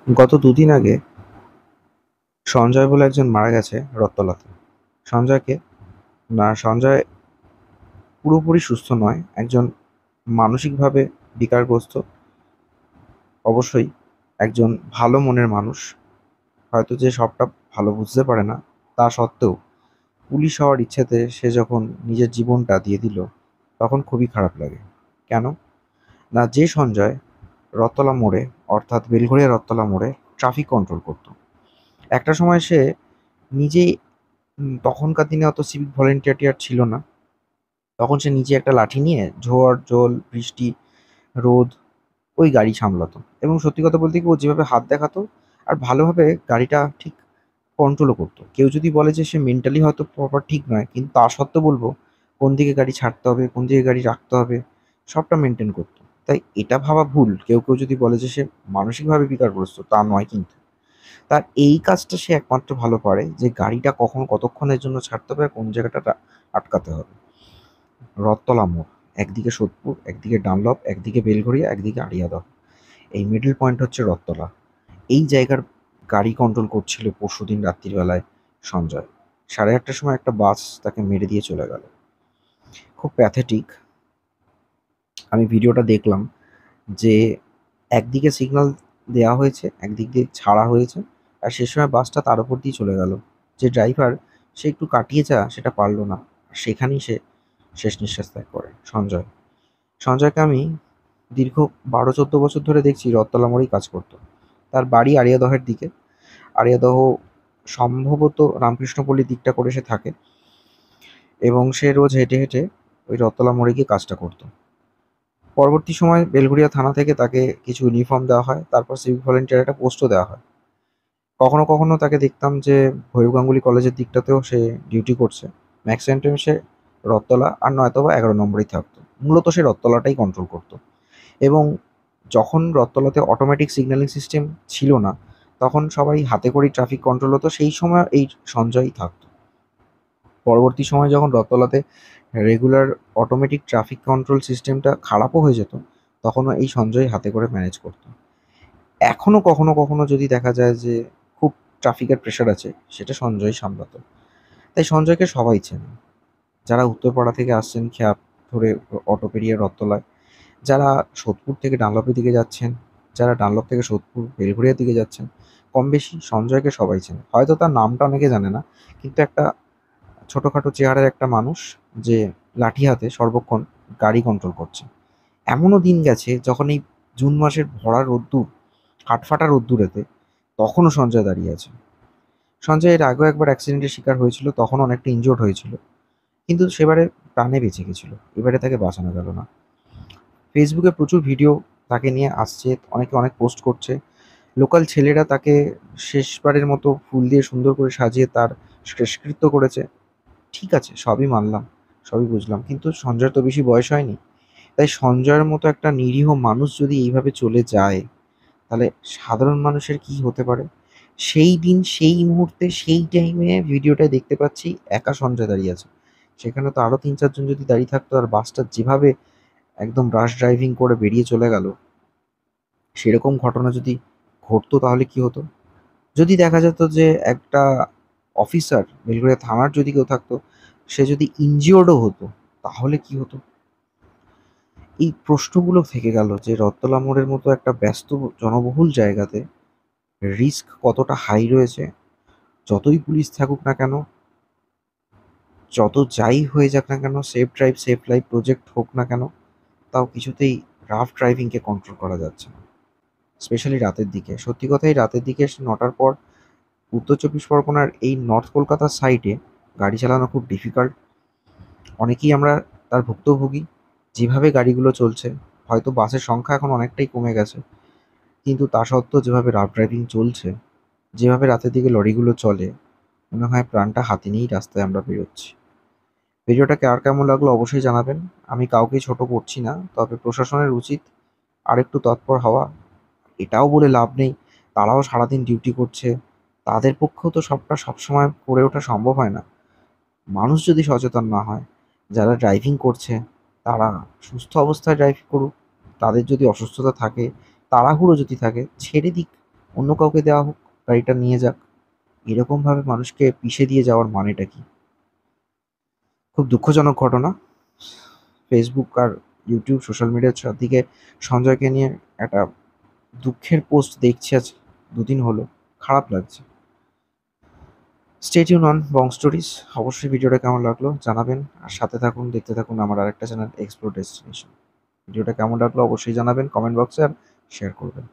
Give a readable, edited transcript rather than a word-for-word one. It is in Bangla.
গত দুদিন আগে সঞ্জয় বলে একজন মারা গেছে রত্তলাতে। সঞ্জয়কে সঞ্জয় পুরোপুরি সুস্থ নয়, একজন মানসিকভাবে বিকারগ্রস্ত। অবশ্যই একজন ভালো মনের মানুষ, হয়তো যে সবটা ভালো বুঝতে পারে না, তা সত্ত্বেও পুলিশ হওয়ার ইচ্ছেতে সে যখন নিজের জীবনটা দিয়ে দিল, তখন খুবই খারাপ লাগে। কেন না, যে সঞ্জয় রত্তলা মোড়ে, অর্থাৎ বেলঘড়িয়া রত্তলা মোড়ে ট্রাফিক কন্ট্রোল করতো। একটা সময় সে নিজেই, তখনকার দিনে অত সিভিক ভলেন্টিয়ার ছিল না। তখন সে নিজে একটা লাঠি নিয়ে ঝড় জল বৃষ্টি রোদ ওই গাড়ি সামলাতো, এবং সত্যি কথা বলতে কি, ও যেভাবে হাত দেখাতো আর ভালোভাবে গাড়িটা ঠিক কন্ট্রোলও করতো। কেউ যদি বলে যে সে মেন্টালি হয়তো প্রপার ঠিক নয়, কিন্তু তা সত্ত্বেও বলবো কোন দিকে গাড়ি ছাড়তে হবে, কোন দিকে গাড়ি রাখতে হবে, সবটা মেনটেন করতো। তাই এটা ভাবা ভুল, কেউ কেউ যদি বলে যে সে মানসিকভাবে বিকারগ্রস্ত, তা নয় কিন্তু। তার এই কাজটা সে একমাত্র ভালো পারে, যে গাড়িটা কখন কতক্ষণের জন্য ছাড়তে হবে আর কোন জায়গাটা আটকাতে হবে। রথতলা মোড়, একদিকে সোদপুর, একদিকে ডানলপ, একদিকে বেলঘড়িয়া, একদিকে আড়িয়াদহ, এই মিডল পয়েন্ট হচ্ছে রথতলা। এই জায়গার গাড়ি কন্ট্রোল করছিল পরশুদিন রাত্রির বেলায় সঞ্জয়। 8:30টার সময় একটা বাস তাকে মেরে দিয়ে চলে গেল। খুব প্যাথেটিক। আমি ভিডিওটা দেখলাম যে একদিকে সিগন্যাল দেওয়া হয়েছে, একদিক দিয়ে ছাড়া হয়েছে, আর সে সময় বাসটা তার উপর দিয়ে চলে গেল। যে ড্রাইভার, সে একটু কাটিয়ে সেটা পারলো না, সেখানেই সে শেষ নিঃশ্বাস ত্যাগ করে সঞ্জয়। সঞ্জয়কে আমি দীর্ঘ 12-14 বছর ধরে দেখছি রথতলা মোড়েই কাজ করতো। তার বাড়ি আড়িয়াদহের দিকে। আড়িয়াদহ সম্ভবত রামকৃষ্ণপল্লীর দিকটা করে সে থাকে, এবং সে রোজ হেঁটে হেঁটে ওই রথতলা মোড়ে গিয়ে কাজটা করতো। পরবর্তী সময় বেলঘড়িয়া থানা থেকে তাকে কিছু ইউনিফর্ম দেওয়া হয়, তারপর সিভিক ভলেন্টিয়ার একটা পোস্টও দেওয়া হয়। কখনো কখনো তাকে দেখতাম যে ভৈরব গাঙ্গুলি কলেজের দিকটাতেও সে ডিউটি করছে। ম্যাক্সিমাম টাইম সে রথতলা আর নয়তোবা 11 নম্বরেই থাকতো। মূলত সে রথতলাটাই কন্ট্রোল করতো। এবং যখন রথতলাতে অটোমেটিক সিগন্যালিং সিস্টেম ছিল না, তখন সবাই হাতে করেই ট্রাফিক কন্ট্রোল হতো, সেই সময় এই সঞ্জয়ই থাকতো। পরবর্তী সময়ে যখন রথতলাতে রেগুলার অটোমেটিক ট্রাফিক কন্ট্রোল সিস্টেমটা খারাপও হয়ে যেত, তখনও এই সঞ্জয় হাতে করে ম্যানেজ করতো। এখনও কখনো কখনো যদি দেখা যায় যে খুব ট্রাফিকের প্রেশার আছে, সেটা সঞ্জয় সামলাতো। তাই সঞ্জয়কে সবাই চেনে, যারা উত্তরপাড়া থেকে আসছেন খেয়াপ ধরে অটো পেরিয়ে রথতলায়, যারা সোদপুর থেকে ডানলপের দিকে যাচ্ছেন, যারা ডানলপ থেকে সোদপুর বেলঘড়িয়ার দিকে যাচ্ছেন, কম বেশি সঞ্জয়কে সবাই চেনে। হয়তো তার নামটা অনেকে জানে না, কিন্তু একটা ছোটোখাটো চেহারার একটা মানুষ, যে লাঠি হাতে সর্বক্ষণ গাড়ি কন্ট্রোল করছে। এমনও দিন গেছে যখন এই জুন মাসের ভরা রোদ্দুর, কাঠফাটা রোদ্দুরেতে, তখনও সঞ্জয় দাঁড়িয়ে আছে। সঞ্জয় এর আগেও একবার অ্যাক্সিডেন্টের শিকার হয়েছিল, তখন অনেকটা ইনজিওর্ড হয়েছিল, কিন্তু সেবারে প্রাণে বেঁচে গেছিল। এবারে তাকে বাঁচানো গেল না। ফেসবুকে প্রচুর ভিডিও তাকে নিয়ে আসছে, অনেকে অনেক পোস্ট করছে। লোকাল ছেলেরা তাকে শেষবারের মতো ফুল দিয়ে সুন্দর করে সাজিয়ে তার শেষকৃত্য করেছে। ঠিক আছে, সবই মানলাম, সবই বুঝলাম, কিন্তু সঞ্জয়ের তো বেশি বয়স হয়নি। তাই সঞ্জয়ের মতো একটা নিরীহ মানুষ যদি এইভাবে চলে যায়, তাহলে সাধারণ মানুষের কি হতে পারে? সেই দিন, সেই মুহূর্তে, সেই টাইমে ভিডিওটা দেখতে পাচ্ছি একা সঞ্জয় দাঁড়িয়ে আছে। সেখানে তো আরো ৩-৪ জন যদি দাঁড়িয়ে থাকতো, আর বাসটা যেভাবে একদম রাশ ড্রাইভিং করে বেরিয়ে চলে গেল, সেরকম ঘটনা যদি ঘটতো তাহলে কি হতো? যদি দেখা যেত যে একটা অফিসার বেলঘরিয়া থানার যদি কেউ থাকতো, সে যদি ইনজিওর্ডও হতো, তাহলে কি হতো? এই প্রশ্নগুলো থেকে গেল যে রত্তলা মোড়ের মতো একটা ব্যস্ত জনবহুল জায়গাতে রিস্ক কতটা হাই রয়েছে। যতই পুলিশ থাকুক না কেন, যত যাই হয়ে যাক না কেন, safe drive safe life project হোক না কেন, তাও কিছুতেই রাফ ড্রাইভিংকে কন্ট্রোল করা যাচ্ছে না। স্পেশালি রাতের দিকে, সত্যি কথাই রাতের দিকে 9টার পর উত্তর চব্বিশ পরগনার এই নর্থ কলকাতার সাইডে গাড়ি চালানো খুব ডিফিকাল্ট। অনেকেই আমরা তার ভুক্তভোগী। যেভাবে গাড়িগুলো চলছে, হয়তো বাসের সংখ্যা এখন অনেকটাই কমে গেছে, কিন্তু তা সত্ত্বেও যেভাবে রাফ ড্রাইভিং চলছে, যেভাবে রাতের দিকে লরিগুলো চলে, মনে হয় প্রাণটা হাতে নিয়েই রাস্তায় আমরা বেরোচ্ছি। ভিডিওটা কার কেমন লাগলো অবশ্যই জানাবেন। আমি কাউকেই ছোট করছি না, তবে প্রশাসনের উচিত আরেকটু তৎপর হওয়া। এটাও বলে লাভ নেই, তারাও সারাদিন ডিউটি করছে, তাদের পক্ষেও তো সবটা সবসময় করে ওঠা সম্ভব হয় না। মানুষ যদি সচেতন না হয়, যারা ড্রাইভিং করছে তারা সুস্থ অবস্থায় ড্রাইভ করুক। তাদের যদি অসুস্থতা থাকে, তাড়াহুড়ো যদি থাকে, ছেড়ে দিক, অন্য কাউকে দেওয়া হোক, গাড়িটা নিয়ে যাক। এরকমভাবে মানুষকে পিষে দিয়ে যাওয়ার মানেটা কি? খুব দুঃখজনক ঘটনা। ফেসবুক আর ইউটিউব সোশ্যাল মিডিয়ার চারদিকে সঞ্জয়কে নিয়ে একটা দুঃখের পোস্ট দেখছি আজ 2 দিন হলো। খারাপ লাগছে। Stay tune on Bong stories. অবশ্যই ভিডিওটা কেমন লাগলো জানাবেন, আর সাথে থাকুন, দেখতে থাকুন আমার আরেকটা চ্যানেল এক্সপ্লোর ডেস্টিনেশন। ভিডিওটা কেমন লাগলো অবশ্যই জানাবেন কমেন্ট বক্সে, আর শেয়ার করবেন।